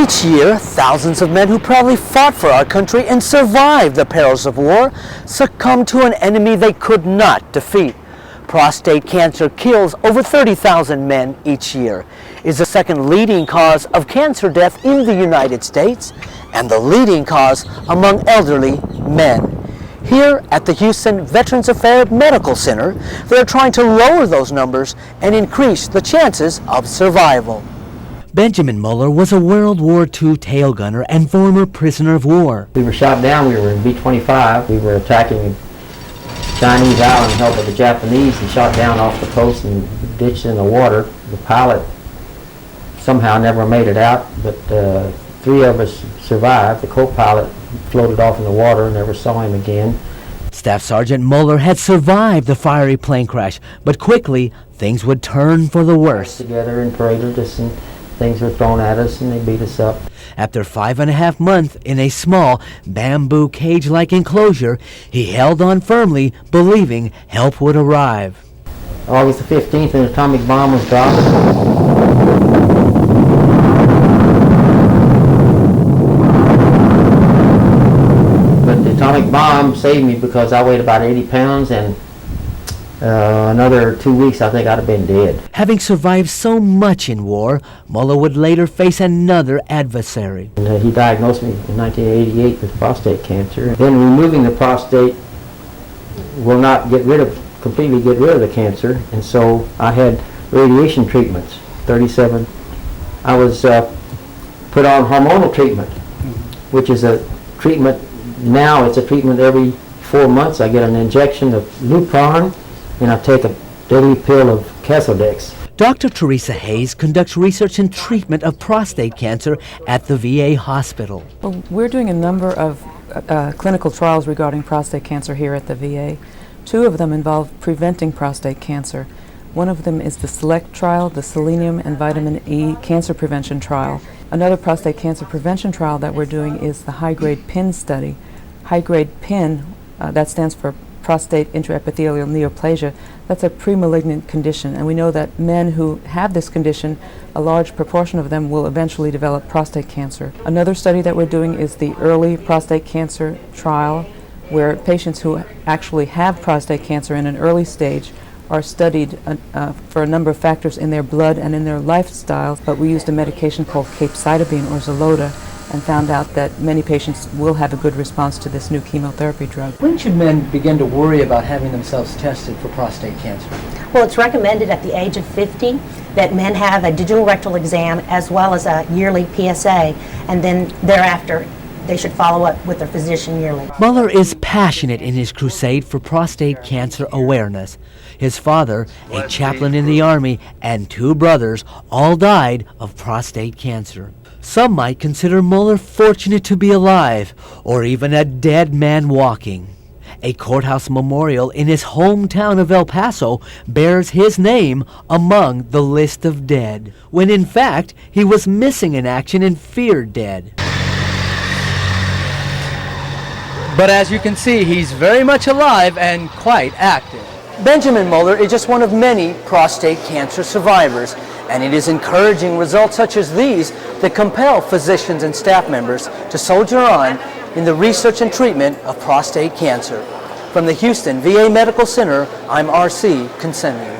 Each year, thousands of men who proudly fought for our country and survived the perils of war succumb to an enemy they could not defeat. Prostate cancer kills over 30,000 men each year, is the second leading cause of cancer death in the United States, and the leading cause among elderly men. Here at the Houston Veterans Affairs Medical Center, they're trying to lower those numbers and increase the chances of survival. Benjamin Muller was a World War II tail gunner and former prisoner of war. We were shot down. We were in B-25. We were attacking a Chinese island held by the Japanese and shot down off the coast and ditched in the water. The pilot somehow never made it out, but 3 of us survived. The co-pilot floated off in the water and never saw him again. Staff Sergeant Muller had survived the fiery plane crash, but quickly things would turn for the worse. Together and paraded us, and things were thrown at us and they beat us up. After 5.5 months in a small bamboo cage-like enclosure, he held on firmly, believing help would arrive. August the 15th, an atomic bomb was dropped. But the atomic bomb saved me because I weighed about 80 pounds, and another 2 weeks I think I'd have been dead. Having survived so much in war, Muller would later face another adversary. And, he diagnosed me in 1988 with prostate cancer. Then removing the prostate will not completely get rid of the cancer, and so I had radiation treatments, 37. I was put on hormonal treatment, which is a treatment, now it's a treatment every 4 months. I get an injection of Lupe, and I take a daily pill of Casodex. Dr. Teresa Hayes conducts research and treatment of prostate cancer at the VA hospital. Well, we're doing a number of clinical trials regarding prostate cancer here at the VA. 2 of them involve preventing prostate cancer. One of them is the SELECT trial, the selenium and vitamin E cancer prevention trial. Another prostate cancer prevention trial that we're doing is the high-grade PIN study. High-grade PIN, that stands for prostate intraepithelial neoplasia. That's a premalignant condition, and we know that men who have this condition, a large proportion of them will eventually develop prostate cancer. Another study that we're doing is the early prostate cancer trial, where patients who actually have prostate cancer in an early stage are studied for a number of factors in their blood and in their lifestyle, but we used a medication called capecitabine or Xeloda and found out that many patients will have a good response to this new chemotherapy drug. When should men begin to worry about having themselves tested for prostate cancer? Well, it's recommended at the age of 50 that men have a digital rectal exam as well as a yearly PSA, and then thereafter they should follow up with their physician yearly. Muller is passionate in his crusade for prostate cancer awareness. His father, a chaplain in the Army, and 2 brothers all died of prostate cancer. Some might consider Muller fortunate to be alive, or even a dead man walking. A courthouse memorial in his hometown of El Paso bears his name among the list of dead, when in fact he was missing in action and feared dead. But as you can see, he's very much alive and quite active. Benjamin Muller is just one of many prostate cancer survivors, and it is encouraging results such as these that compel physicians and staff members to soldier on in the research and treatment of prostate cancer. From the Houston VA Medical Center, I'm R.C. Consemiu.